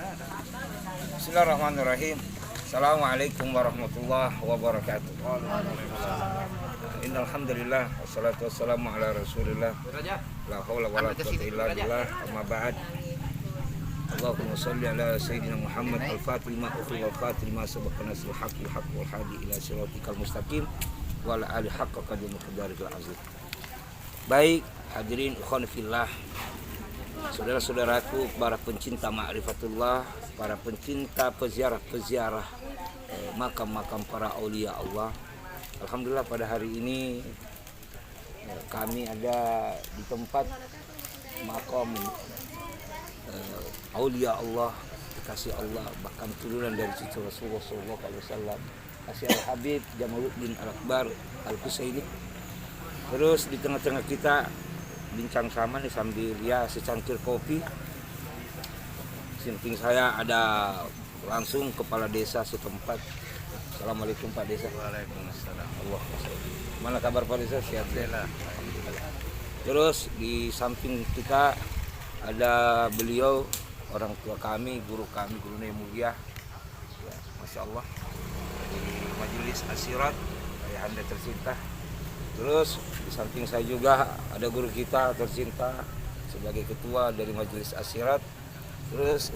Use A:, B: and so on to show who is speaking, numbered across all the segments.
A: Bismillahirrahmanirrahim. Assalamualaikum warahmatullahi wabarakatuh. Innal hamdalillah wassalatu wassalamu ala Rasulillah. La haula wala quwwata illa billah. Amma ba'd. Allahumma shalli ala sayyidina Muhammad al-Fatih lima ukhri wal Fatih lima sabaqa nasrul haqqi wal hadi ila siratikal mustaqim wa ala ali haqqa qadri muqdaril azim. Baik, hadirin ikhwan fillah. Saudara-saudaraku, para pencinta ma'rifatullah, para pencinta peziarah-peziarah makam-makam para aulia Allah. Alhamdulillah pada hari ini kami ada di tempat makam aulia Allah, kekasih Allah, bahkan turunan dari cucu Rasulullah SAW, kasih Al-Habib Jamaluddin Al-Akbar Al-Husaini. Terus di tengah-tengah kita bincang sama nih sambil ya secangkir kopi. Samping saya ada langsung kepala desa setempat. Assalamualaikum Pak Desa.
B: Waalaikumsalam.
A: Allah. Mana kabar Pak Desa? Sehat ya? Terus di samping kita ada beliau, orang tua kami, guru Nemulia. Ya, Masya Allah. Di Majelis Asyirat, ayahanda tercinta. Terus di samping saya juga ada guru kita tercinta sebagai ketua dari Majelis Asyirat. Terus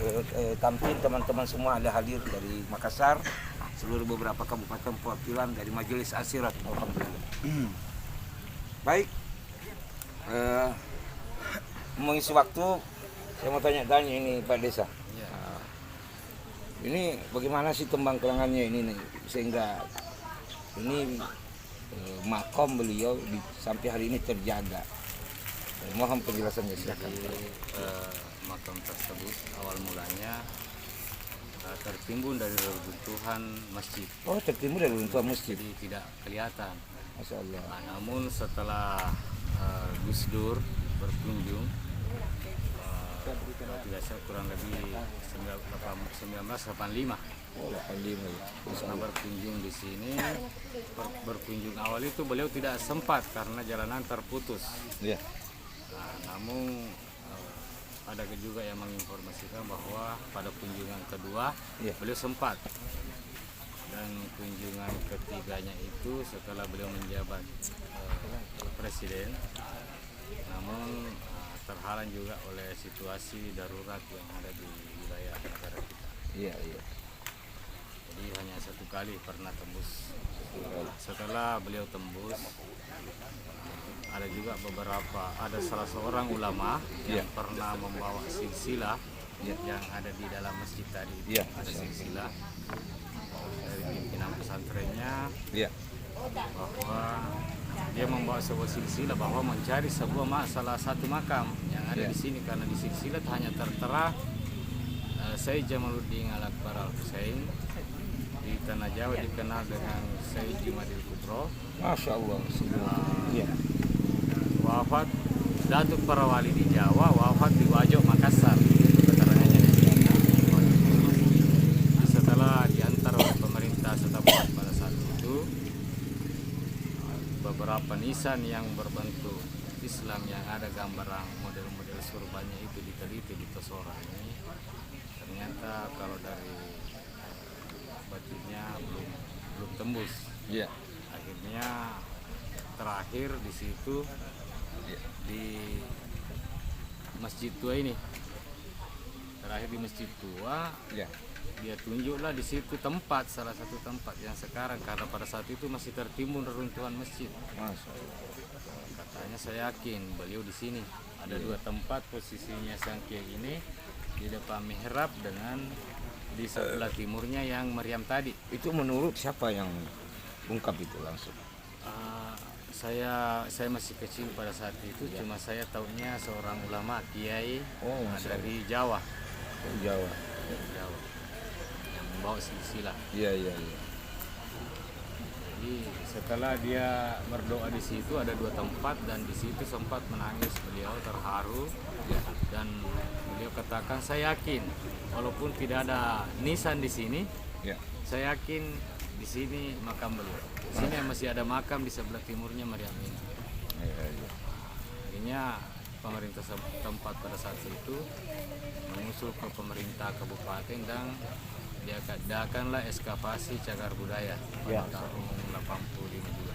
A: tampil teman-teman semua ada hadir dari Makassar, seluruh beberapa kabupaten perwakilan dari Majelis Asyirat. Alhamdulillah. Baik, mengisi waktu, saya mau tanya-tanya ini Pak Desa.
B: Ya.
A: Ini bagaimana sih tembang kelangannya ini nih, sehingga ini makam beliau sampai hari ini terjaga. Mohon penjelasannya, silakan.
B: Jadi makam tersebut awal mulanya tertimbun dari reruntuhan masjid.
A: Oh, tertimbun dari reruntuhan masjid.
B: Jadi tidak kelihatan.
A: Masya Allah.
B: Namun setelah Gus Dur berkunjung, kalau tidak salah kurang lebih 1985.
A: Oh, 85.
B: Karena berkunjung di sini, berkunjung awal itu beliau tidak sempat karena jalanan terputus.
A: Iya.
B: Namun ada juga yang menginformasikan bahwa pada kunjungan kedua beliau sempat, dan kunjungan ketiganya itu setelah beliau menjabat presiden, namun terhalang juga oleh situasi darurat yang ada di wilayah negara kita.
A: Iya, iya.
B: Jadi hanya satu kali pernah tembus. Setelah beliau tembus, ada juga ada salah seorang ulama yang pernah membawa silsilah yang ada di dalam masjid tadi. Ada silsilah dari pimpinan pesantrennya, bahwa dia membawa sebuah silsilah bahwa mencari salah satu makam yang ada di sini, karena di silsilah hanya tertera Sayyid Jamaluddin Al-Akbar Al-Husain, di tanah Jawa dikenal dengan Sayyid Jumadil Kubro.
A: Masya Allah.
B: Wafat Datuk para wali di Jawa, wafat di Wajo Makassar. Keterangannya di sini. Setelah diantar oleh pemerintah setempat pada saat itu, beberapa nisan yang berbentuk Islam yang ada gambaran model-model surbannya itu diteliti di Tosora ini. Ternyata kalau dari bajunya belum tembus. Akhirnya terakhir di situ di Masjid Tua ini. Terakhir di Masjid Tua, dia tunjuklah di situ salah satu tempat yang sekarang, karena pada saat itu masih tertimbun reruntuhan masjid. Katanya saya yakin beliau di sini. Ada dua tempat posisinya sangkia ini, di depan mihrab dengan di sebelah timurnya yang meriam tadi.
A: Itu menurut siapa yang ungkap itu langsung?
B: Saya masih kecil pada saat itu, cuma saya tahunya seorang ulama kiai dari Jawa.
A: Jawa.
B: Yang membawa silsilah.
A: Iya.
B: Jadi setelah dia berdoa di situ ada dua tempat, dan di situ sempat menangis beliau terharu, dan beliau katakan, saya yakin walaupun tidak ada nisan di sini, saya yakin di sini makam beliau. Di sini masih ada makam di sebelah timurnya Maryam ini. Akhirnya pemerintah tempat pada saat itu mengusul ke pemerintah kabupaten dan diadakanlah ekskavasi cagar budaya pada tahun 85 juga.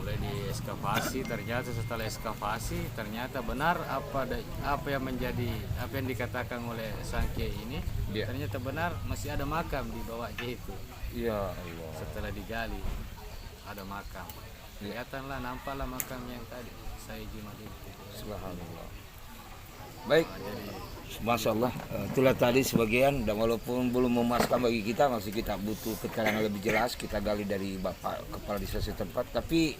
B: Mulai diekskavasi, ternyata setelah ekskavasi ternyata benar apa yang dikatakan oleh Sangke ini, ternyata benar masih ada makam di bawah itu.
A: Ya Allah.
B: Setelah digali ada makam. Kelihatanlah, nampaklah makam yang tadi saya jimat itu.
A: Subhanallah. Baik, Masya Allah, itulah tadi sebagian, dan walaupun belum memuaskan bagi kita, masih kita butuh keterangan lebih jelas, kita gali dari Bapak Kepala Desa setempat, tapi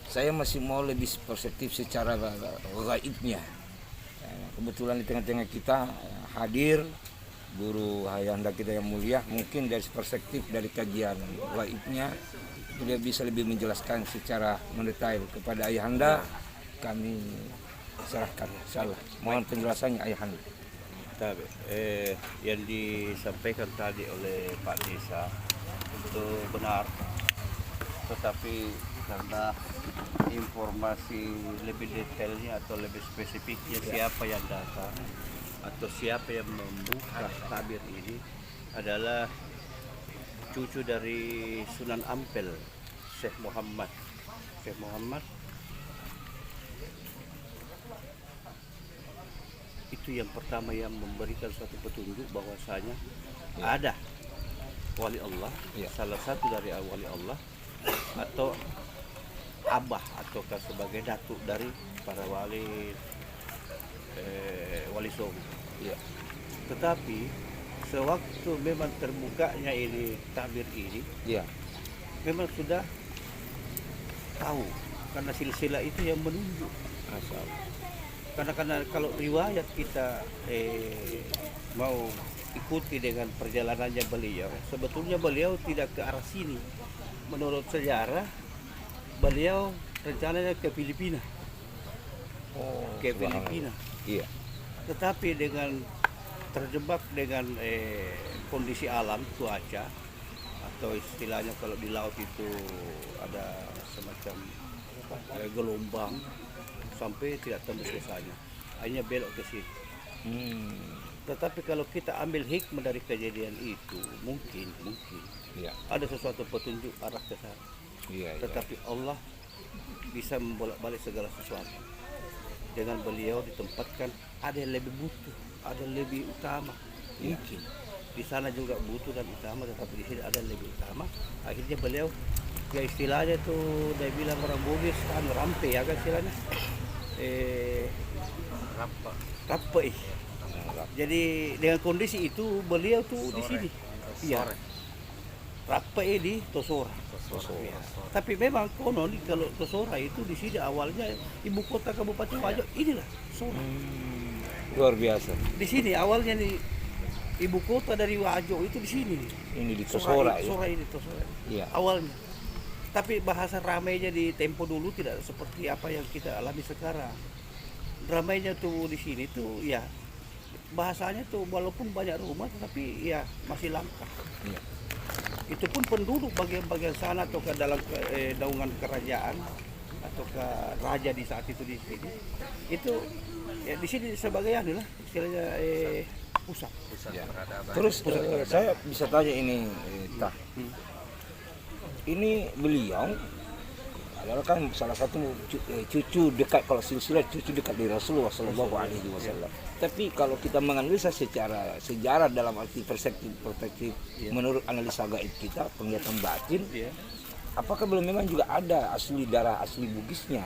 A: saya masih mau lebih perspektif secara gaibnya. Kebetulan di tengah-tengah kita hadir Guru Ayahanda kita yang mulia, mungkin dari perspektif dari kajian gaibnya, dia bisa lebih menjelaskan secara mendetail kepada Ayahanda. Kami serahkan, insyaallah. Mohon penjelasannya Ayahanda.
C: Yang disampaikan tadi oleh Pak Desa itu benar, tetapi karena informasi lebih detailnya atau lebih spesifiknya siapa yang datang atau siapa yang membuka tabir ini adalah cucu dari Sunan Ampel, Syekh Muhammad. Itu yang pertama yang memberikan suatu petunjuk bahwasanya ada wali Allah, salah satu dari wali Allah atau abah ataukah sebagai datuk dari para wali Songo. Tetapi sewaktu memang terbukanya ini tabir ini, memang sudah tahu karena silsilah itu yang menunjuk. Karena kalau riwayat kita mau ikuti dengan perjalanannya beliau, sebetulnya beliau tidak ke arah sini. Menurut sejarah, beliau rencananya ke Filipina. Filipina.
A: Iya.
C: Tetapi dengan terjebak dengan kondisi alam, cuaca, atau istilahnya kalau di laut itu ada semacam gelombang, sampai tidak tembus ke sana, hanya belok ke sini. Tetapi kalau kita ambil hikmah dari kejadian itu, mungkin ada sesuatu petunjuk arah ke sana. Tetapi Allah bisa membolak-balik segala sesuatu. Dengan beliau ditempatkan ada yang lebih butuh, ada yang lebih utama. Mungkin di sana juga butuh dan utama, tetapi di sini ada yang lebih utama. Akhirnya beliau, ya istilahnya tuh dia bilang orang Bugis kan rampe ya kan istilahnya. Rampe. Jadi dengan kondisi itu beliau tuh di sini. Iya. Rampe di Tosora. Ya. Tapi memang konon kalau Tosora itu di sini awalnya ibu kota Kabupaten Wajo, inilah Sora.
A: Luar biasa.
C: Di sini awalnya nih ibu kota dari Wajo itu di sini.
A: Ini di Tosora ya.
C: Sora ini Tosora.
A: Iya.
C: Awalnya. Tapi bahasa ramainya di tempo dulu tidak seperti apa yang kita alami sekarang. Ramainya tuh di sini tuh ya bahasanya tuh walaupun banyak rumah tetapi ya masih langka.
A: Iya.
C: Itu pun penduduk bagian-bagian sana atau ke dalam naungan kerajaan atau ke raja di saat itu di sini. Itu ya di sini sebagai adalah istilahnya pusat.
A: Ya. Terus saya bisa tanya ini, Tah. Ini beliau adalah kan salah satu cucu dekat, kalau silsilah cucu dekat dari Rasulullah Shallallahu Alaihi Wasallam. Tapi kalau kita menganalisa secara sejarah dalam arti perspektif menurut analisa gaib kita, penglihatan batin, apakah belum memang juga ada asli darah asli Bugisnya?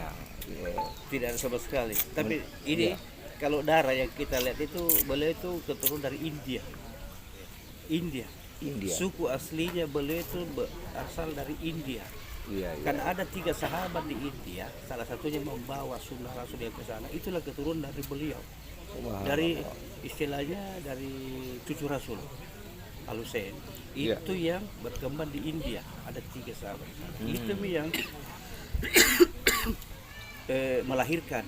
C: Tidak ada sama sekali. Tapi ini kalau darah yang kita lihat itu beliau itu keturunan dari India. Suku aslinya beliau itu berasal dari India. Kan ada 3 sahabat di India, salah satunya membawa sunnah Rasul yang ke sana. Itulah keturunan dari beliau. Dari istilahnya dari cucu Rasul Al-Husain. Itu yang berkembang di India. Ada 3 sahabat. Itu yang melahirkan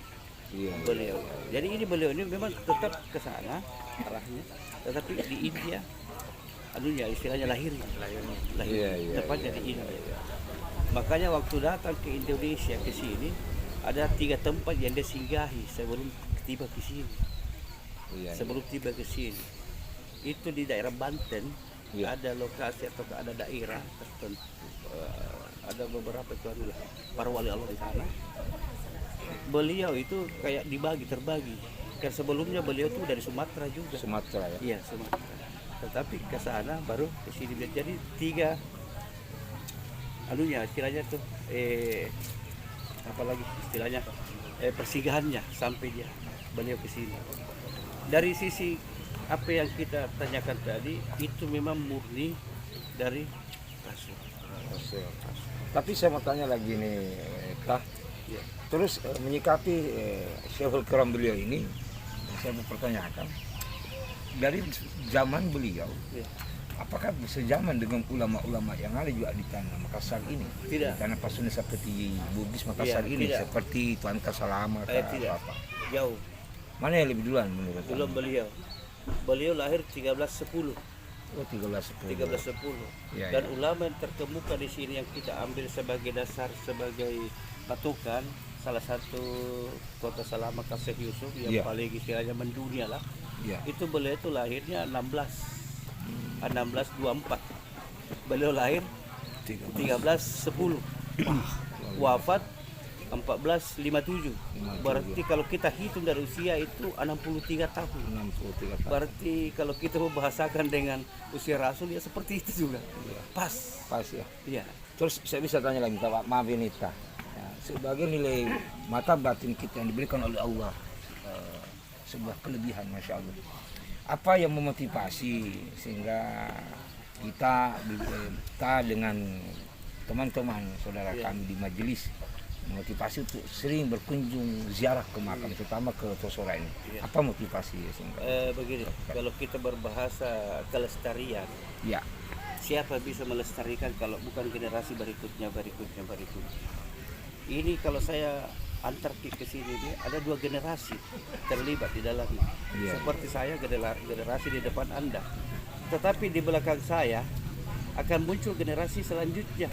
C: beliau. Jadi ini beliau ini memang tetap ke sana arahnya, tetapi di India istilahnya lahirnya. Tepatnya di India. Makanya waktu datang ke Indonesia ke sini ada 3 tempat yang dia singgahi sebelum tiba ke sini.
A: Iya,
C: Sebelum tiba ke sini. Itu di daerah Banten,
A: Iya.
C: ada lokasi atau ada daerah tertentu. Ada beberapa itu adalah para wali Allah di sana. Beliau itu kayak terbagi. Kan sebelumnya beliau itu dari Sumatera juga.
A: Sumatera ya.
C: Iya, Sumatera. Tetapi ke sana baru ke sini. Jadi 3 anunya istilahnya tuh apalagi istilahnya persinggahannya sampai dia beliau ke sini. Dari sisi apa yang kita tanyakan tadi itu memang murni dari Rasul.
A: Tapi saya mau tanya lagi nih, Kak.
C: Ya.
A: Terus menyikapi Syekhul Kiram beliau ini, saya mau pertanyakan dari zaman beliau,
C: Ya.
A: apakah sejaman dengan ulama-ulama yang ada juga di tanah Makassar ini?
C: Tidak.
A: Di tanah Pasundan seperti Bugis Makassar
C: Iya,
A: ini,
C: tidak.
A: seperti Tuan Kasalama
C: Tidak.
A: apa?
C: Jauh.
A: Mana yang lebih duluan menurut
C: Belum
A: Anda?
C: beliau. Beliau lahir 1310.
A: Oh, 1310.
C: 1310.
A: Ya,
C: Dan
A: ya.
C: ulama yang terkemuka di sini yang kita ambil sebagai dasar, sebagai patokan, salah satu kota Salama Kasih Yusuf yang
A: Ya.
C: paling istilahnya mendunia lah.
A: Ya.
C: Itu beliau itu lahirnya 1624. Beliau lahir 1310. Wafat 1457. Berarti kalau kita hitung dari usia itu 63 tahun.
A: 63 tahun.
C: Berarti kalau kita membahasakan dengan usia Rasul ya seperti itu juga. Pas.
A: Pas ya.
C: Iya.
A: Terus saya bisa tanya lagi, Pak Maafin Nita. Ya, sebagai nilai mata batin kita yang diberikan oleh Allah, sebuah kelebihan, Masya Allah. Apa yang memotivasi sehingga kita dengan teman-teman saudara kami di majelis motivasi untuk sering berkunjung ziarah ke makam, terutama ke Tosora ini? Apa motivasi sehingga?
C: Begini, kalau kita berbahasa kelestarian,
A: Ya,
C: siapa bisa melestarikan kalau bukan generasi berikutnya. Ini kalau saya antar ke sini ini ada 2 generasi terlibat di dalamnya.
A: Iya.
C: Seperti saya generasi di depan Anda. Tetapi di belakang saya akan muncul generasi selanjutnya.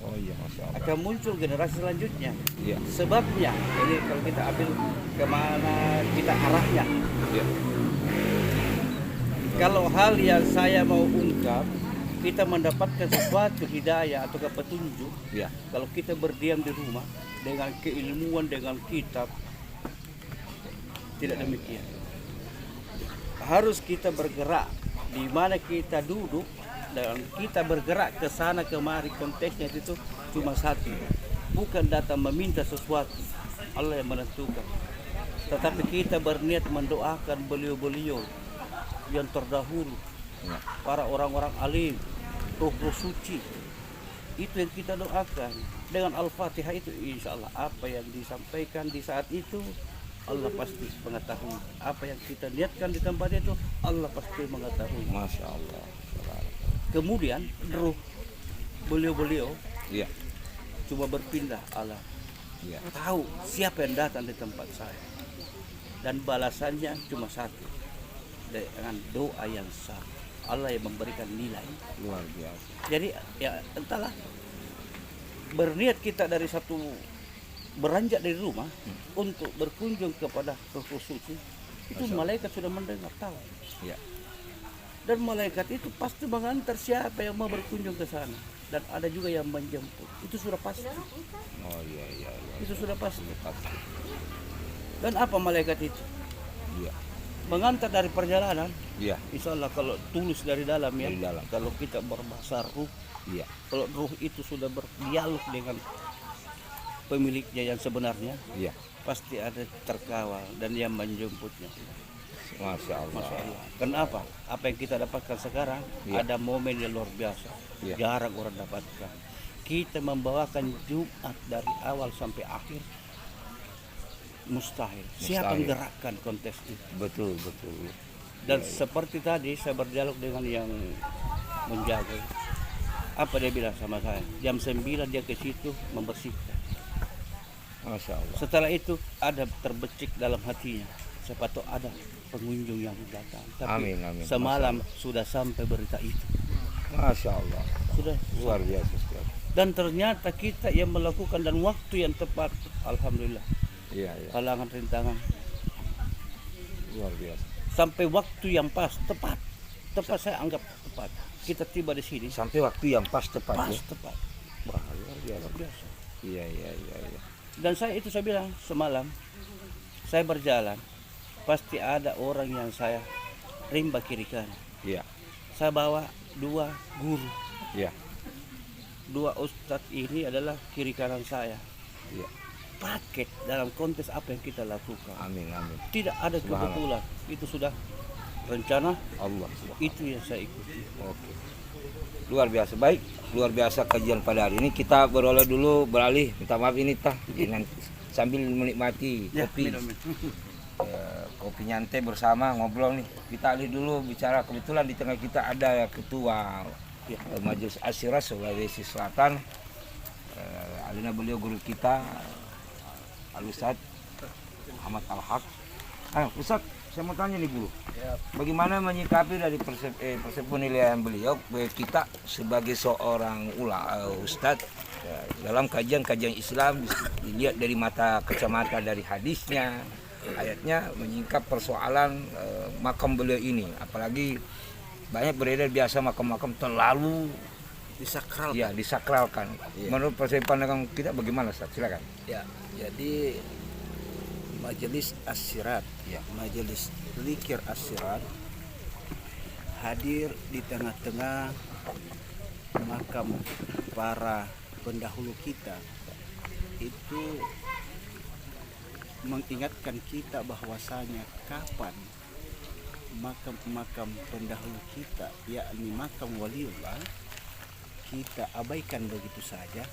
A: oh iya, Masya Allah.
C: Akan muncul generasi selanjutnya.
A: Iya.
C: Sebabnya ini kalau kita ambil kemana kita arahnya.
A: Iya.
C: Kalau hal yang saya mau ungkap, kita mendapatkan sesuatu hidayah atau petunjuk.
A: Iya.
C: Kalau kita berdiam di rumah dengan keilmuan, dengan kitab, tidak demikian. Harus kita bergerak di mana kita duduk dan kita bergerak ke sana kemari. Konteksnya itu cuma satu, bukan datang meminta sesuatu, Allah yang menentukan. Tetapi kita berniat mendoakan beliau-beliau yang terdahulu, para orang-orang alim, roh-roh suci. Itu yang kita doakan. Dengan Al-Fatihah itu insya Allah apa yang disampaikan di saat itu Allah pasti mengetahui. Apa yang kita niatkan di tempat itu Allah pasti mengetahui.
A: Masya Allah.
C: Kemudian roh beliau-beliau
A: Iya.
C: cuma berpindah Allah
A: Iya.
C: tahu siapa yang datang di tempat saya, dan balasannya cuma satu, dengan doa yang sah. Allah yang memberikan nilai.
A: Luar biasa.
C: Jadi ya entahlah, berniat kita dari satu beranjak dari rumah untuk berkunjung kepada roh suci itu, malaikat sudah mendengar, tahu.
A: Iya.
C: Dan malaikat itu pasti mengantar siapa yang mau berkunjung ke sana, dan ada juga yang menjemput. Itu sudah pasti.
A: Oh iya, iya, iya.
C: Itu sudah pasti.
A: Pasti.
C: Dan apa malaikat itu?
A: Iya.
C: Mengantar dari perjalanan.
A: Iya.
C: Insya Allah kalau tulus dari dalam ya.
A: Dari dalam.
C: Kalau kita berbahasa ruh,
A: Iya.
C: kalau ruh itu sudah berdialog dengan pemiliknya yang sebenarnya,
A: Iya.
C: pasti ada terkawal dan yang menjemputnya.
A: Masya Allah.
C: Masya Allah. Kenapa? Apa yang kita dapatkan sekarang
A: Iya.
C: ada momen yang luar biasa.
A: Iya.
C: Jarang orang dapatkan. Kita membawakan Jumat dari awal sampai akhir mustahil. Siapa yang
A: Mustahil.
C: gerakkan kontes itu?
A: Betul, betul.
C: Dan seperti tadi saya berdialog dengan yang menjaga. Apa dia bilang sama saya? Jam 9 dia ke situ membersihkan.
A: Masya Allah.
C: Setelah itu ada terbecik dalam hatinya. Sepatut ada pengunjung yang datang. Tapi
A: Amin, amin.
C: semalam sudah sampai berita itu.
A: Masya Allah.
C: Sudah.
A: Luar biasa sekali.
C: Dan ternyata kita yang melakukan dan waktu yang tepat, alhamdulillah,
A: Iya, iya.
C: halangan rintangan
A: Luar biasa.
C: sampai waktu yang pas, tepat saya anggap tepat. Kita tiba di sini
A: Sampai waktu yang pas tepat
C: pas
A: ya.
C: tepat,
A: Wah, luar biasa.
C: luar biasa.
A: Iya, iya, iya, iya.
C: Dan saya bilang semalam saya berjalan, pasti ada orang yang saya rimba kiri kanan.
A: Iya,
C: Saya bawa 2 guru,
A: iya,
C: 2 ustadz ini adalah kiri kanan saya.
A: iya.
C: Paket dalam konteks apa yang kita lakukan.
A: Amin, amin.
C: Tidak ada
A: Subhanallah.
C: kebetulan, itu sudah rencana,
A: Allah.
C: itu yang saya ikuti.
A: Oke. Luar biasa. Baik, luar biasa kajian pada hari ini. Kita beralih, minta maaf ini sambil menikmati
C: Ya,
A: kopi.
C: minum.
A: Kopi nyantai bersama ngobrol nih. Kita alih dulu bicara, kebetulan di tengah kita ada ketua Majelis Asyirah Sulawesi Selatan. Alina beliau guru kita Al Ustadz Ahmad Al Haq. Ustadz, saya mau tanya nih guru. Bagaimana menyikapi dari persep penilaian beliau kita sebagai seorang ustadz dalam kajian Islam dilihat dari kacamata dari hadisnya, ayatnya, menyingkap persoalan makam beliau ini, apalagi banyak beredar biasa makam-makam terlalu
C: Disakral.
A: ya disakralkan. Menurut persep pandangan kita bagaimana, Ustaz? Silakan.
D: Ya, jadi Majelis Asyirat,
A: Ya.
D: Majelis Zikir Asyirat hadir di tengah-tengah makam para pendahulu kita. Itu mengingatkan kita bahwasanya kapan makam-makam pendahulu kita, yakni makam waliullah, kita abaikan begitu saja,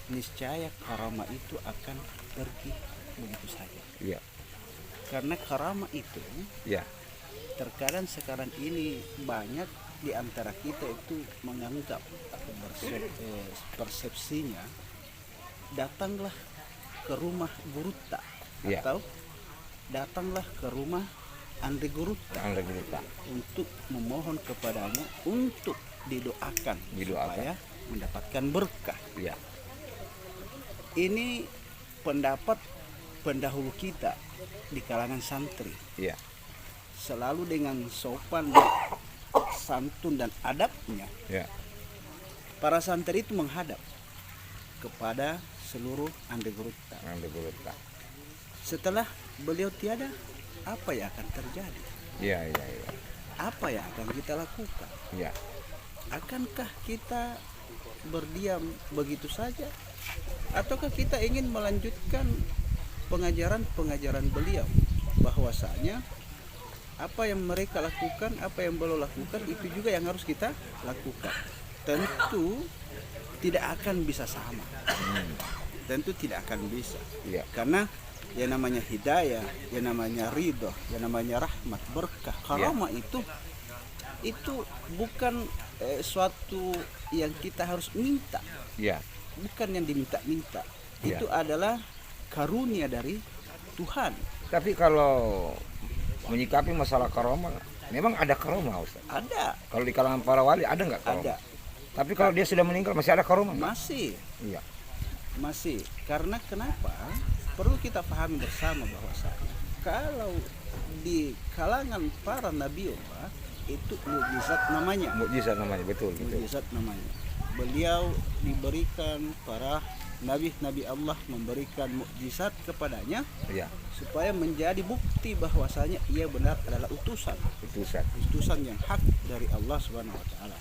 D: niscaya karamah itu akan pergi begitu saja.
A: Iya.
D: Karena karamah itu
A: Ya.
D: terkadang sekarang ini banyak di antara kita itu menganggap atau persepsinya datanglah ke rumah Guruta
A: Ya.
D: atau datanglah ke rumah Andre Guruta
A: Anda kita.
D: untuk memohon kepadanya untuk didoakan supaya mendapatkan berkah.
A: Ya.
D: Ini pendapat pendahulu kita di kalangan santri,
A: Ya.
D: selalu dengan sopan, santun dan adabnya.
A: Ya.
D: Para santri itu menghadap kepada seluruh anggota.
A: Anda kita.
D: Setelah beliau tiada, apa yang akan terjadi?
A: Ya, ya, ya.
D: Apa yang akan kita lakukan?
A: Ya.
D: Akankah kita berdiam begitu saja? Ataukah kita ingin melanjutkan pengajaran beliau, bahwasanya apa yang mereka lakukan, apa yang beliau lakukan, itu juga yang harus kita lakukan. Tentu tidak akan bisa sama. Tentu tidak akan bisa.
A: Ya.
D: Karena yang namanya hidayah, yang namanya ridho, yang namanya rahmat, berkah, karamah itu bukan suatu yang kita harus minta,
A: Ya.
D: bukan yang diminta-minta.
A: Ya.
D: Itu adalah karunia dari Tuhan.
A: Tapi kalau menyikapi masalah karomah, memang ada karomah, Ustaz.
D: Ada,
A: Kalau di kalangan para wali ada nggak karomah?
D: ada,
A: Tapi kalau dia sudah meninggal masih ada karomah nggak?
D: masih,
A: Iya.
D: masih. Karena kenapa? Perlu kita pahami bersama bahwasanya kalau di kalangan para nabiullah itu mukjizat namanya.
A: Mukjizat namanya, betul, betul.
D: Mukjizat namanya. Beliau diberikan, para nabi Allah memberikan mukjizat kepadanya
A: Iya.
D: supaya menjadi bukti bahwasanya ia benar adalah utusan
A: Utusan.
D: yang hak dari Allah Subhanahu wa taala.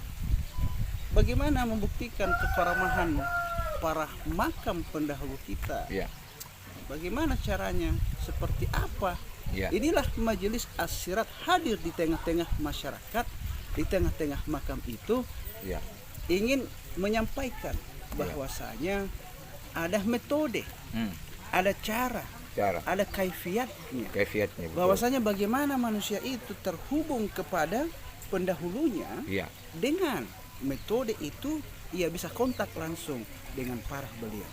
D: Bagaimana membuktikan kekaramahan para makam pendahulu kita?
A: Iya.
D: Bagaimana caranya? Seperti apa?
A: Iya.
D: Inilah Majelis Asyirat hadir di tengah-tengah masyarakat, di tengah-tengah makam itu,
A: Iya.
D: ingin menyampaikan bahwasanya ada metode, ada cara, ada kaifiatnya.
A: Kaifiatnya, betul.
D: Bahwasanya bagaimana manusia itu terhubung kepada pendahulunya,
A: Iya.
D: dengan metode itu ia bisa kontak langsung dengan para beliau.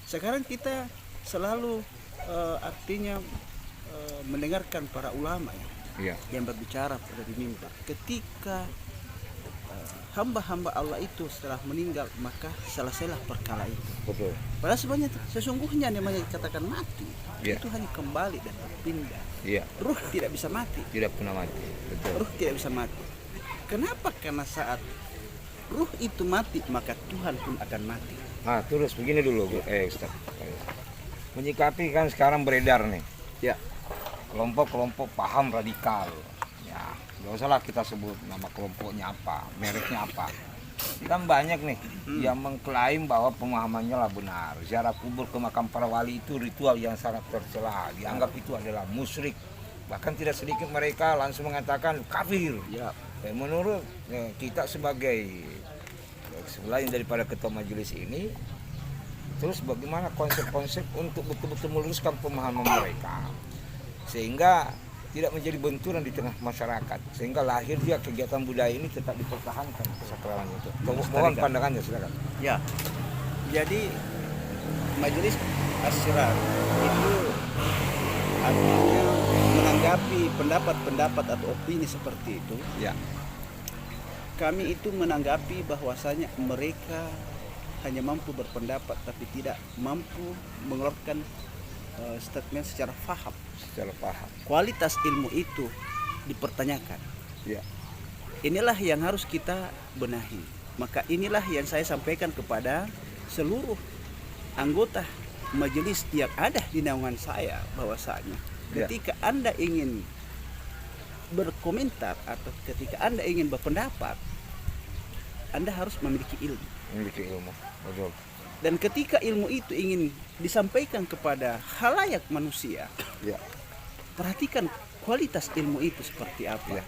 D: Sekarang kita selalu artinya mendengarkan para ulama
A: Iya.
D: yang berbicara pada di mimbar. Ketika hamba-hamba Allah itu setelah meninggal maka selesailah perkara itu.
A: Betul.
D: Padahal sebenarnya sesungguhnya namanya dikatakan mati
A: Iya.
D: itu hanya kembali dan berpindah.
A: Iya,
D: Ruh tidak bisa mati.
A: tidak pernah mati. Betul.
D: Ruh tidak bisa mati. Kenapa? Karena saat ruh itu mati maka Tuhan pun akan mati.
A: Nah, terus begini dulu, Ustaz. Menyikapi kan sekarang beredar nih,
D: Ya,
A: kelompok-kelompok paham radikal. Ya, nggak usah lah kita sebut nama kelompoknya apa, mereknya apa. Kan banyak nih yang mengklaim bahwa pemahamannya lah benar. Ziarah kubur ke makam para wali itu ritual yang sangat tercela. Dianggap itu adalah musyrik. Bahkan tidak sedikit mereka langsung mengatakan kafir.
D: ya,
A: Menurut kita sebagai selain daripada ketua majelis ini, terus bagaimana konsep-konsep untuk betul-betul meluruskan pemahaman mereka sehingga tidak menjadi benturan di tengah masyarakat, sehingga lahir dia kegiatan budaya ini tetap dipertahankan kesakralan itu. Mohon pandangannya, silakan.
D: ya. Jadi Majelis Asyirar itu artinya menanggapi pendapat-pendapat atau opini seperti itu.
A: Ya,
D: Kami itu menanggapi bahwasanya mereka hanya mampu berpendapat tapi tidak mampu mengeluarkan statement secara faham.
A: secara paham.
D: Kualitas ilmu itu dipertanyakan.
A: Ya,
D: Inilah yang harus kita benahi. Maka inilah yang saya sampaikan kepada seluruh anggota majelis yang ada di naungan saya bahwasanya
A: Ya.
D: ketika Anda ingin berkomentar atau ketika Anda ingin berpendapat, Anda harus memiliki ilmu.
A: memiliki ilmu. Betul.
D: Dan ketika ilmu itu ingin disampaikan kepada khalayak manusia,
A: Ya,
D: perhatikan kualitas ilmu itu seperti apa.
A: Ya.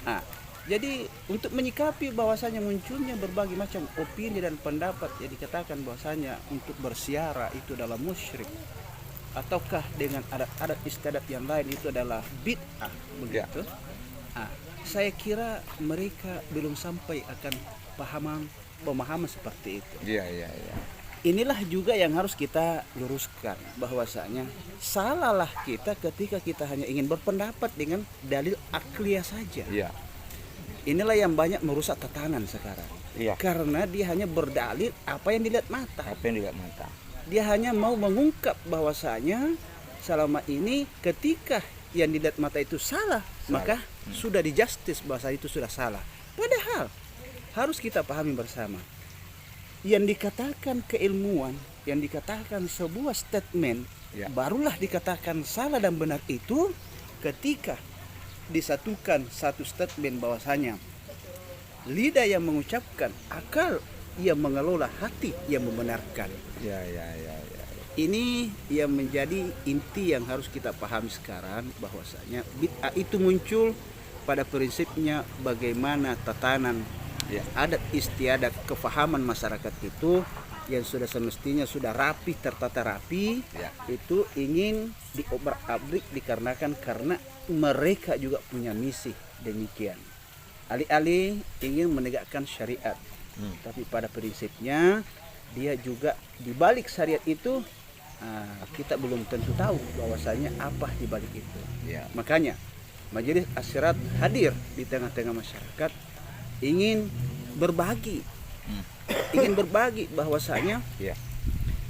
D: Nah, jadi untuk menyikapi bahwasanya munculnya berbagai macam opini dan pendapat yang dikatakan bahwasanya untuk bersiara itu adalah musyrik, ataukah dengan adat-adat istiadat yang lain itu adalah bid'ah begitu. Nah, saya kira mereka belum sampai akan pemahaman seperti itu.
A: iya, iya, iya.
D: Inilah juga yang harus kita luruskan bahwasanya salahlah kita ketika kita hanya ingin berpendapat dengan dalil akliyah saja.
A: Iya,
D: Inilah yang banyak merusak tatanan sekarang.
A: iya.
D: Karena dia hanya berdalil apa yang dilihat mata.
A: Apa yang dilihat mata?
D: Dia hanya mau mengungkap bahwasanya selama ini ketika yang dilihat mata itu salah, maka sudah dijustis bahwa itu sudah salah. Padahal harus kita pahami bersama. Yang dikatakan keilmuan, yang dikatakan sebuah statement,
A: Ya.
D: barulah dikatakan salah dan benar itu ketika disatukan satu statement bahwasanya lidah yang mengucapkan, akal yang mengelola, hati yang membenarkan.
A: Iya, iya, iya, iya.
D: Ini yang menjadi inti yang harus kita pahami sekarang bahwasanya bid'ah itu muncul pada prinsipnya bagaimana tatanan
A: Ya.
D: adat istiadat kefahaman masyarakat itu yang sudah semestinya sudah rapi tertata rapi
A: Ya.
D: itu ingin diobrak-abrik dikarenakan karena mereka juga punya misi demikian. Alih-alih ingin menegakkan syariat, tapi pada prinsipnya dia juga di balik syariat itu kita belum tentu tahu bahwasanya apa di balik itu.
A: Ya.
D: Makanya Majelis Asyirat hadir di tengah-tengah masyarakat ingin berbagi, ingin berbagi bahwasanya
A: Ya.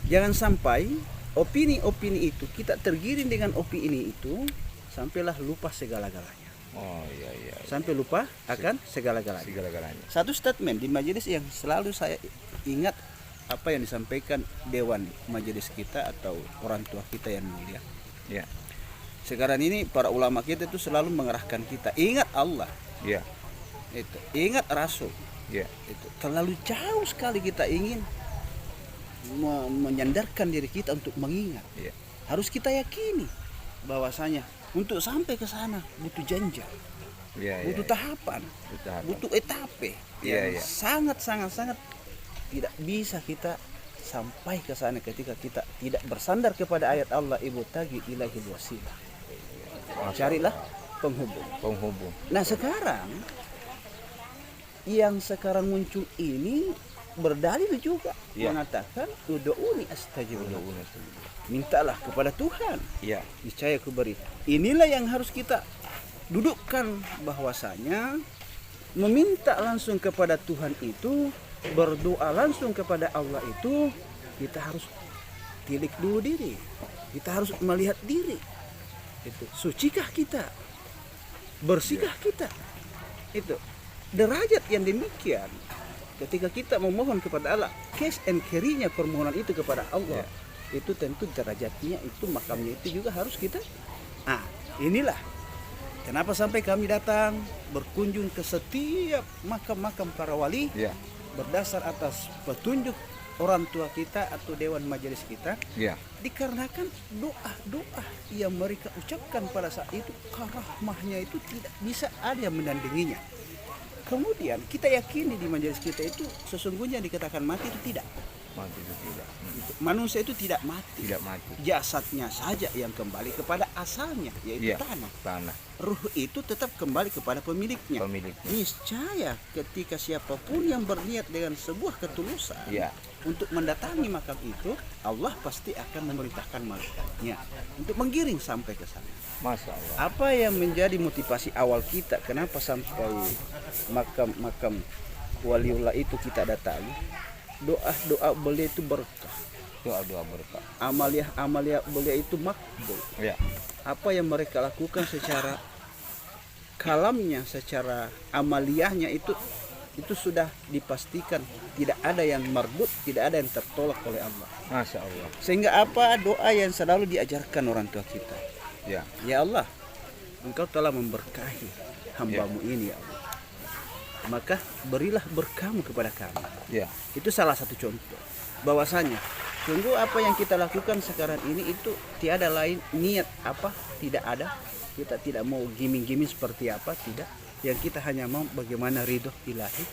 D: jangan sampai opini-opini itu kita tergiring dengan opini itu sampailah lupa segala-galanya,
A: Oh, iya, iya.
D: sampai lupa akan segala-galanya.
A: Segala-galanya.
D: Satu statement di majelis yang selalu saya ingat apa yang disampaikan dewan majelis kita atau orang tua kita yang mulia.
A: Ya.
D: Sekarang ini para ulama kita itu selalu mengerahkan kita ingat Allah,
A: Ya.
D: itu ingat Rasul.
A: Ya.
D: Itu terlalu jauh sekali kita ingin menyandarkan diri kita untuk mengingat.
A: Ya.
D: Harus kita yakini bahwasanya untuk sampai ke sana butuh jenjang,
A: Ya, ya.
D: butuh tahapan,
A: Tahapan.
D: butuh etape
A: Iya,
D: yang
A: iya.
D: sangat tidak bisa kita sampai ke sana ketika kita tidak bersandar kepada ayat Allah, ibtaghi ilaihil wasilah. Carilah penghubung.
A: Penghubung.
D: Nah, sekarang yang sekarang muncul ini berdalil juga
A: Iya.
D: mengatakan ud'uni astajib lakum. Mintalah kepada Tuhan,
A: Ya.
D: niscaya aku beri. Inilah yang harus kita dudukkan bahwasanya meminta langsung kepada Tuhan itu, berdoa langsung kepada Allah itu, kita harus tilik dulu diri. Kita harus melihat diri. Itu sucikah kita? Bersihkah kita? Itu derajat yang demikian. Ketika kita memohon kepada Allah, case and carry-nya permohonan itu kepada Allah, itu tentu derajatnya itu, makamnya itu juga harus kita. Inilah kenapa sampai kami datang berkunjung ke setiap makam-makam para wali, berdasar atas petunjuk orang tua kita atau dewan majelis kita, dikarenakan doa-doa yang mereka ucapkan pada saat itu, karahmahnya itu tidak bisa ada yang menandinginya. Kemudian kita yakini di majelis kita itu sesungguhnya dikatakan mati itu tidak. Manusia itu tidak mati. Jasadnya saja yang kembali kepada asalnya, yaitu tanah. Ruh itu tetap kembali kepada pemiliknya. Niscaya ketika siapapun yang berniat dengan sebuah ketulusan untuk mendatangi makam itu, Allah pasti akan memerintahkan malaikatnya untuk menggiring sampai ke sana.
A: Masya Allah.
D: Apa yang menjadi motivasi awal kita kenapa sampai makam-makam waliullah itu kita datangi? Doa-doa beliau itu berkah.
A: Doa-doa berkah.
D: Amalia beliau itu makbul. Apa yang mereka lakukan secara kalamnya, secara amaliyahnya itu sudah dipastikan tidak ada yang mardud, tidak ada yang tertolak oleh Allah.
A: Masya Allah.
D: Sehingga apa doa yang selalu diajarkan orang tua kita. Ya Allah, Engkau telah memberkahi hambamu ini ya Allah. Maka berilah berkahmu kepada kami. Itu salah satu contoh bahwasanya sungguh apa yang kita lakukan sekarang ini itu tiada lain niat apa, tidak ada. Kita tidak mau giming-giming seperti apa, tidak. Yang kita hanya mau bagaimana ridho ilahi,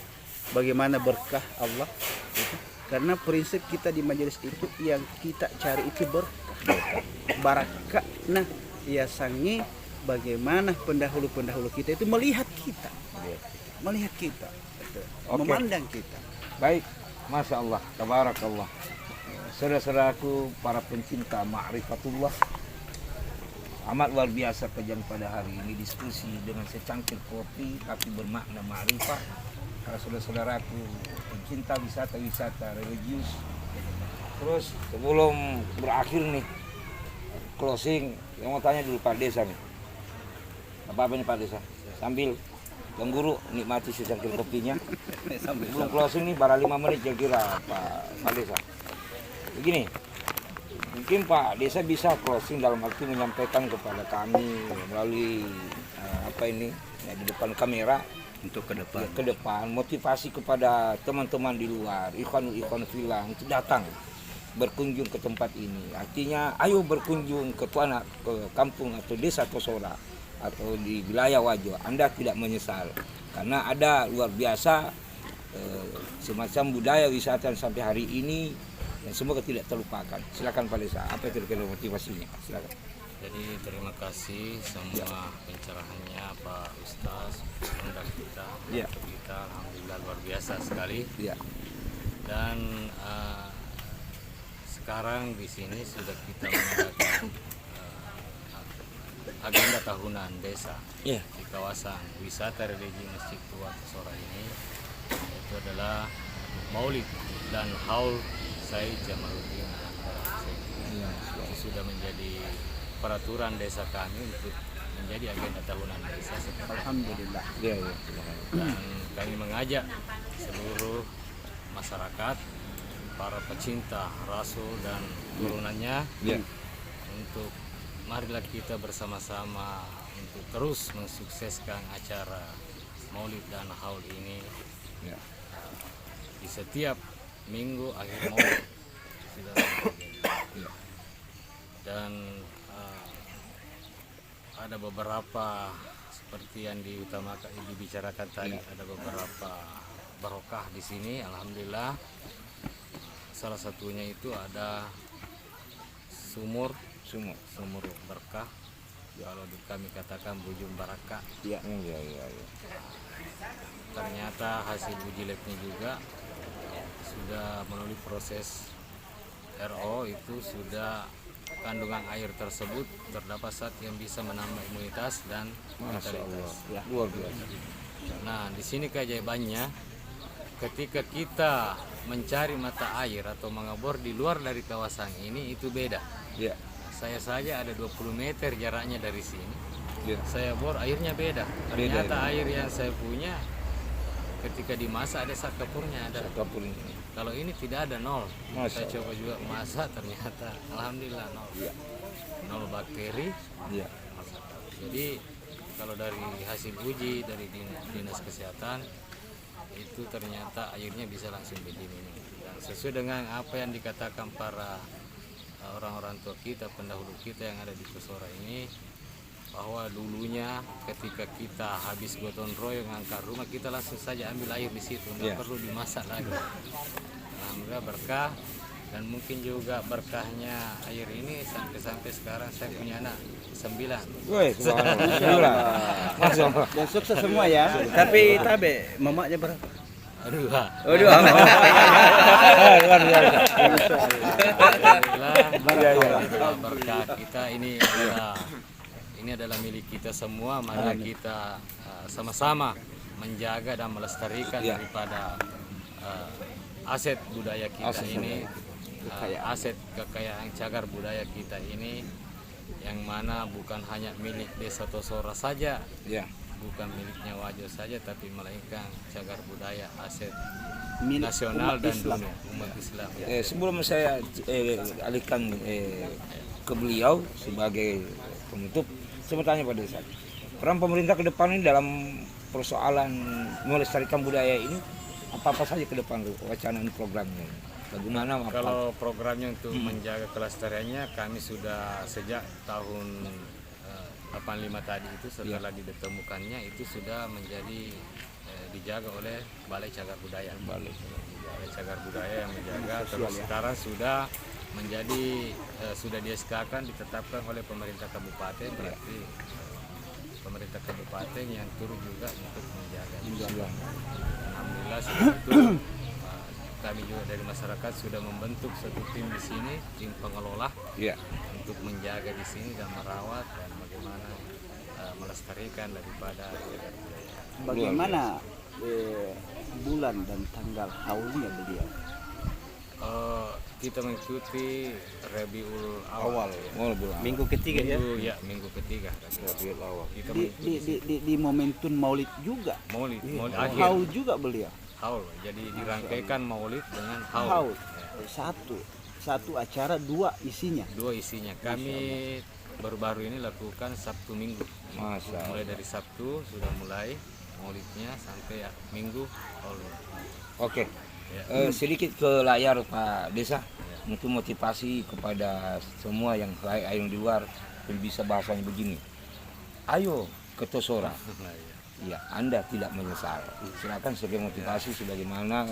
D: bagaimana berkah Allah gitu. Karena prinsip kita di majelis itu yang kita cari itu berkah, barakah. Nah, ya sangi bagaimana pendahulu-pendahulu kita itu melihat kita, gitu. Memandang kita.
A: Baik, Masya Allah, tabarakallah. Saudara-saudaraku para pencinta ma'rifatullah, amat luar biasa kajian pada hari ini, diskusi dengan secangkir kopi tapi bermakna ma'rifah. Para saudara-saudaraku pencinta wisata religius. Terus sebelum berakhir nih closing, yang mau tanya dulu Pak Desa nih. Apa nih Pak Desa? Sambil Bang Guru nikmati secangkir kopinya. Sebelum closing nih bara 5 menit kira-kira Pak Desa. Begini, mungkin Pak Desa bisa closing dalam arti menyampaikan kepada kami melalui di depan kamera
C: untuk ke
A: depan motivasi kepada teman-teman di luar, ikhwan filah untuk datang berkunjung ke tempat ini. Artinya ayo berkunjung ke kampung atau desa Tosora atau di wilayah Wajo. Anda tidak menyesal karena ada luar biasa semacam budaya wisata sampai hari ini dan semoga tidak terlupakan. Silakan Pak Desa, apa kira-kira motivasinya? Silakan.
B: Jadi terima kasih semua pencerahannya Pak Ustaz, undang kita, kita alhamdulillah luar biasa sekali. Dan sekarang di sini sudah kita mengadakan agenda tahunan desa di kawasan wisata religi Masjid Tua Tosora ini, itu adalah Maulid dan Haul Said Jamaluddin. Itu sudah menjadi peraturan desa kami untuk menjadi agenda tahunan desa.
D: Alhamdulillah.
B: Dan kami mengajak seluruh masyarakat, para pecinta Rasul dan turunannya untuk marilah kita bersama-sama untuk terus mensukseskan acara Maulid dan Haul ini di setiap minggu akhir Maulid. Dan ada beberapa seperti yang dibicarakan tadi, ada beberapa barokah di sini. Alhamdulillah, salah satunya itu ada sumur berkah, kalau kami katakan bujum barakah. Ternyata hasil uji labnya juga sudah melalui proses RO, itu sudah kandungan air tersebut terdapat zat yang bisa menambah imunitas dan vitalitas.
A: Luar biasa.
B: Nah, di sini keajaibannya ketika kita mencari mata air atau mengebor di luar dari kawasan ini itu beda.
A: Ya.
B: Saya saja ada 20 meter jaraknya dari sini.
A: Ya.
B: Saya bor airnya beda. Ternyata air yang saya punya ketika dimasak ada zat kapurnya ada.
A: Kapur ini.
B: Kalau ini tidak ada, nol.
A: Masya
B: Saya coba juga masak ternyata alhamdulillah nol.
A: Iya.
B: Nol bakteri.
A: Iya.
B: Jadi kalau dari hasil uji dari dinas kesehatan itu ternyata airnya bisa langsung begini. Dan sesuai dengan apa yang dikatakan para orang-orang tua kita, pendahulu kita yang ada di Tosora ini, bahwa dulunya ketika kita habis gotong royong ngangkat rumah, kita langsung saja ambil air di situ, nggak perlu dimasak lagi. Alhamdulillah berkah, dan mungkin juga berkahnya air ini sampai sekarang saya punya anak 9.
A: Woi, subhanallah. Masyaallah.
C: Dan sukses semua ya. Tapi tabe mamaknya berapa?
B: Aduh, Alhamdulillah berkah kita ini adalah milik kita semua. Mari kita sama-sama menjaga dan melestarikan daripada aset budaya kita ini, aset kekayaan cagar budaya kita ini, yang mana bukan hanya milik Desa Tosora saja, bukan miliknya Wajo saja, tapi melainkan cagar budaya aset nasional dan dunia umat Islam.
A: Sebelum saya alihkan ke beliau sebagai penutup, saya mau tanya pada saya, peran pemerintah ke depan ini dalam persoalan melestarikan budaya ini apa saja ke depan wacana programnya? Bagaimana?
B: Kalau programnya untuk menjaga kelestariannya, kami sudah sejak tahun 85 tadi itu setelah ditemukannya itu sudah menjadi dijaga oleh Balai Cagar Budaya. Balai Cagar Budaya yang menjaga, terus sekarang sudah menjadi sudah di-SK-kan, ditetapkan oleh pemerintah kabupaten, berarti pemerintah kabupaten yang turut juga untuk menjaga. Alhamdulillah sudah itu kami juga dari masyarakat sudah membentuk satu tim di sini, tim pengelola untuk menjaga di sini dan merawat dan bagaimana melestarikan daripada cagar budaya.
C: Bagaimana bulan dan tanggal haulnya beliau?
B: Kita mengikuti Rabiul Awal.
C: Minggu ketiga
B: Minggu ketiga.
A: Rabiul Awal.
B: Kita
C: di momentum Maulid juga.
B: Maulid akhir.
C: Haul juga beliau.
B: Haul. Jadi dirangkaikan Maulid dengan haul.
C: Satu acara dua isinya.
B: Kami baru-baru ini lakukan Sabtu Minggu. Mulai dari Sabtu sudah mulai Maulidnya sampai Minggu haul.
A: Oke. Sedikit ke layar Pak Desa untuk motivasi kepada semua yang di luar yang bisa bahasanya begini. Ayo ke Tosora. Ya, Anda tidak menyesal. Silakan sebagai motivasi sebagaimana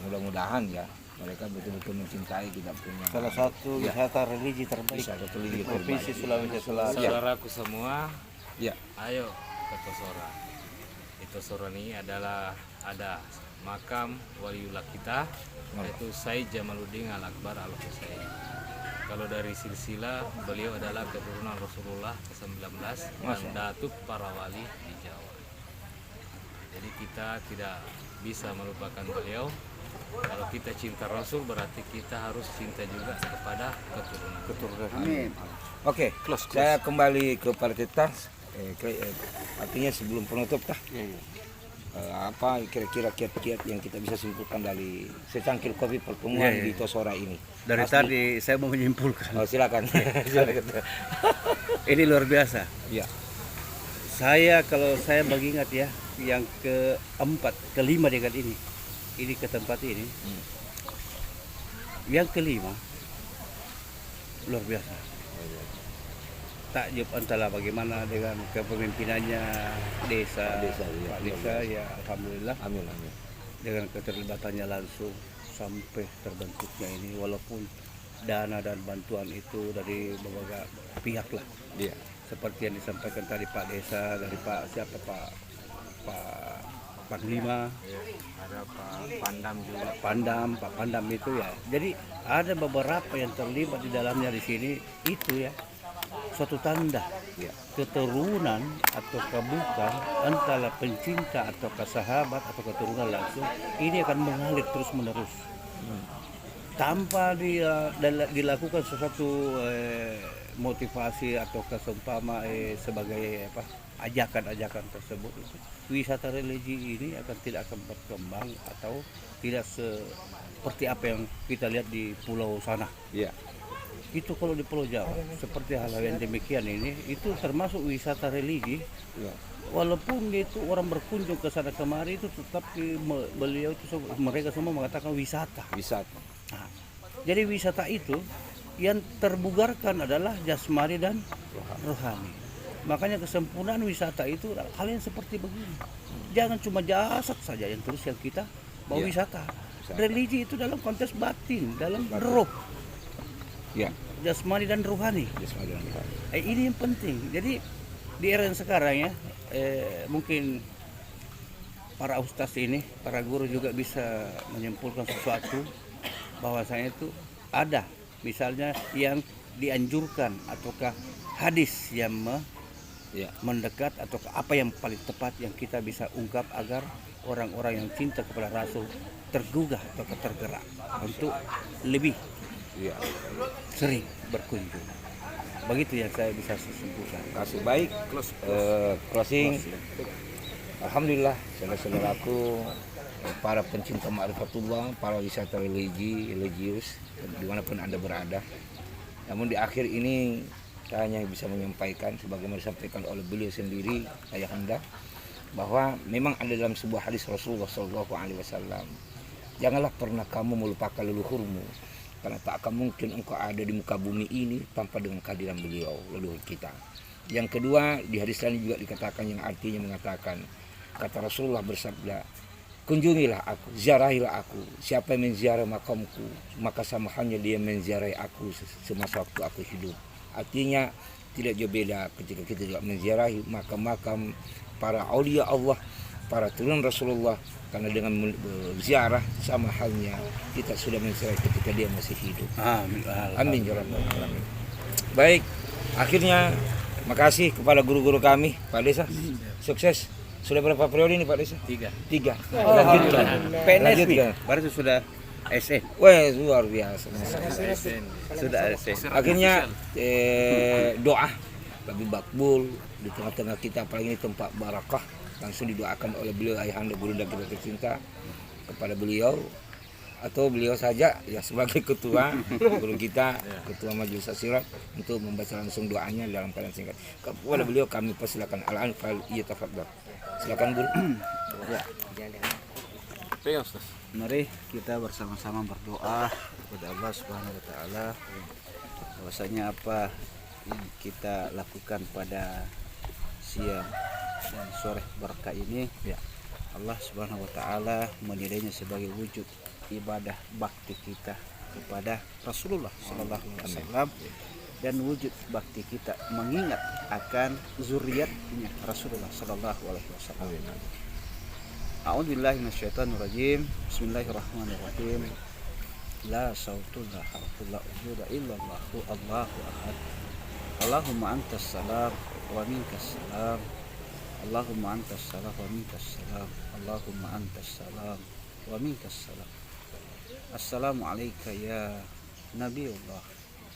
A: mudah-mudahan ya mereka betul-betul mencintai kita punya
C: Salah satu wisata religi terbaik di Provinsi Sulawesi Selatan.
B: Saudaraku semua,
A: ya,
B: ayo ke Tosora. Di Tosora ini ada makam waliullah kita, yaitu Said Jamaluddin Al-Akbar Al-Husain. Kalau dari silsilah, beliau adalah keturunan Rasulullah ke-19 dan datuk para wali di Jawa. Jadi kita tidak bisa melupakan beliau. Kalau kita cinta Rasul, berarti kita harus cinta juga kepada keturunan.
C: Amin.
A: Oke, saya kembali kepada kita. Artinya sebelum penutup apa kira-kira kiat-kiat yang kita bisa simpulkan dari secangkir kopi pertemuan di Tosora ini?
C: Dari tadi saya mau menyimpulkan.
A: Silakan.
C: Ini luar biasa.
A: Ya.
C: Saya kalau saya mengingat ya, yang kelima dengan ini ke tempat ini. Yang kelima luar biasa. Takjub antara bagaimana dengan kepemimpinannya desa ya, alhamdulillah.
A: Amin.
C: Dengan keterlibatannya langsung sampai terbentuknya ini, walaupun dana dan bantuan itu dari berbagai pihak lah.
A: Iya.
C: Seperti yang disampaikan tadi Pak Desa, dari Pak Panglima,
B: Ada Pak Pandam juga.
C: Pak Pandam itu ya. Jadi ada beberapa yang terlibat di dalamnya di sini itu ya. Suatu tanda
A: Ya.
C: keturunan atau bukan, antara pencinta atau sahabat atau keturunan langsung, ini akan mengalir terus menerus tanpa dia dilakukan sesuatu motivasi atau kesempama sebagai apa ajakan-ajakan tersebut. Itu wisata religi ini tidak akan berkembang atau tidak seperti apa yang kita lihat di pulau sana.
A: Ya.
C: Itu kalau di Pulau Jawa seperti hal-hal yang demikian ini itu termasuk wisata religi.
A: Ya.
C: Walaupun itu orang berkunjung ke sana kemari itu tetap beliau itu mereka semua mengatakan wisata.
A: Wisata.
C: Nah, jadi wisata itu yang terbugarkan adalah jasmani dan rohani. Makanya kesempurnaan wisata itu hal yang seperti begini. Jangan cuma jasad saja yang terus yang kita bawa
A: Ya.
C: wisata. Religi itu dalam konteks batin, dalam roh,
A: Ya.
C: jasmani dan rohani.
A: Jasmani dan rohani.
C: Ini yang penting. Jadi di era yang sekarang ya, mungkin para ustaz ini, para guru juga bisa menyimpulkan sesuatu bahwasanya itu ada misalnya yang dianjurkan ataukah hadis yang
A: Ya.
C: mendekat atau apa yang paling tepat yang kita bisa ungkap agar orang-orang yang cinta kepada Rasul tergugah atau tergerak untuk lebih
A: Ya.
C: sering berkunjung. Begitu yang saya bisa simpulkan.
A: Kasih baik. Closing. Alhamdulillah, saudara-saudaraku, para pencinta ma'rifatullah, para wisata religius, dimanapun Anda berada. Namun di akhir ini saya hanya bisa menyampaikan, sebagaimana disampaikan oleh beliau sendiri, ayahanda, bahwa memang ada dalam sebuah hadis Rasulullah SAW, janganlah pernah kamu melupakan leluhurmu, karena tak akan mungkin engkau ada di muka bumi ini tanpa dengan kehadiran beliau, leluhur kita. Yang kedua, di hadis lain juga dikatakan yang artinya mengatakan, kata Rasulullah bersabda, kunjungilah aku, ziarahilah aku. Siapa yang menziarah makamku, maka sama halnya dia menziarahi aku semasa waktu aku hidup. Artinya tidak jauh beda ketika kita juga menziarahi makam-makam para aulia Allah, para turunan Rasulullah. Karena dengan ziarah sama halnya kita sudah menziarahi ketika dia masih hidup.
C: Amin.
A: Amin ya rabbal alamin. Baik, akhirnya makasih kepada guru-guru kami, Pak Desa. Sukses. Sudah berapa periode ini Pak Desa? 3. Lanjutkan.
C: PNS nih, baru sudah SN.
A: Wah, luar biasa.
C: Sudah SN.
A: Akhirnya doa bagi makbul di tengah-tengah kita, apalagi ini tempat barakah, langsung didoakan oleh beliau ayahanda guru dan kita tercinta kepada beliau atau beliau saja ya sebagai ketua guru kita, ketua majelis asirat, untuk membaca langsung doanya dalam keadaan singkat. Kepada beliau kami persilakan al-an fal yatafaddal. Silakan guru. Ya.
D: Mari kita bersama-sama berdoa kepada Allah Subhanahu wa taala bahwasanya apa yang kita lakukan pada siang dan sore berkah ini Allah Subhanahu wa taala menilainya sebagai wujud ibadah bakti kita kepada Rasulullah sallallahu alaihi wasallam dan wujud bakti kita mengingat akan zuriatnya Rasulullah sallallahu alaihi wasallam. A'udzubillahi minasyaitonirrajim. Bismillahirrahmanirrahim. La sautul la harful la wujuda illallah Allahu ahad. Allahumma antas salam wa minkas salam. Allahumma antas salam wa minkas salam. Allahumma antas salam wa minkas salam. Assalamu alayka ya Nabiullah.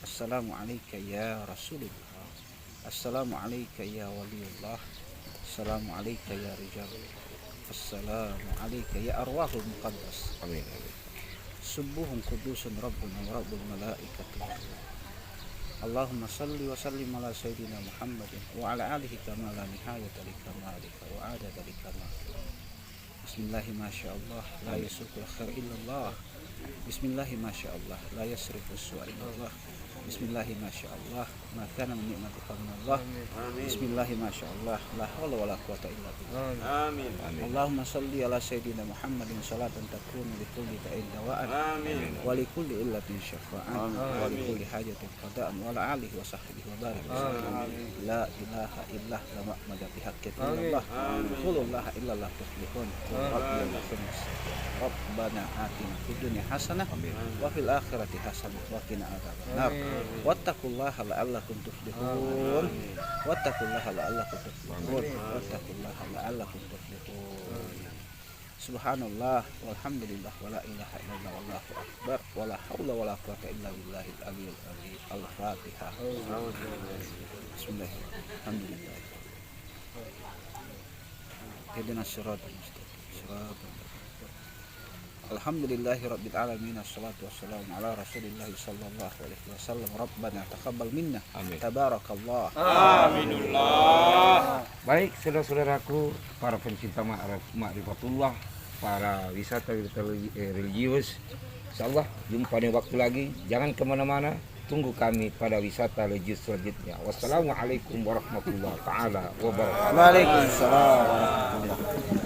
D: Assalamu alayka ya Rasulullah. Assalamu alayka ya Waliullah. Assalamu alayka ya Rijalullah. Assalamu alayka ya arwahul muqaddas.
A: Amin.
D: Subuhun kudusun Rabbuna wa Rabbul malaikati. Allahumma salli wa sallim ala Sayyidina Muhammadin wa ala alihi kama la nihayata li kamalika wa adada li kamalika. Bismillahi masyaallah la yasukul khair illallah. Bismillahi masyaallah la yasrifu su'a illallah. Bismillahi masyaallah ma kana min ni'matin minallah. Bismillahi masyaallah la haula wala quwata illa billah.
B: Amin.
D: Allahumma salli ala Sayyidina Muhammadin salatan takunu li kulli da'in dawa'an wa li kulli illatin syafa'an wa li kulli hajatin qada'an wa ala alihi wa sahbihi wa barik wa sallam. La ilaha illallah la ma'budu bihaqqin illallah. Qulullah illallah tuflihun. Rabbana atina fid dunya hasanah wa fil akhirati hasanah wa qina adzabannar. Wattaqullaha la'allakum tuflihun. Wattaqullaha la'allakum tuflihun. Wattaqullaha la'allakum tuflihun. Subhanallah walhamdulillah wala ilaha illallah wallahu akbar wala haula wala quwata illa billahil aliyil azim. Al-Fatihah. Bismillahirrahmanirrahim. Alhamdulillah. Ihdinas siratal mustaqim. Siratal Alhamdulillahi rabbil alamin. Assalatu wassalamu ala Rasulillah sallallahu alaihi wasallam. Rabbana taqabbal minna.
A: Amin.
D: Tabarakallah.
A: Baik, saudara-saudaraku, para pencinta ma'rifatullah, para wisata religius, insyaallah jumpa di waktu lagi. Jangan kemana-mana, tunggu kami pada wisata religius selanjutnya. Wassalamualaikum warahmatullahi taala wabarakatuh.
D: Waalaikumsalam warahmatullahi wabarakatuh.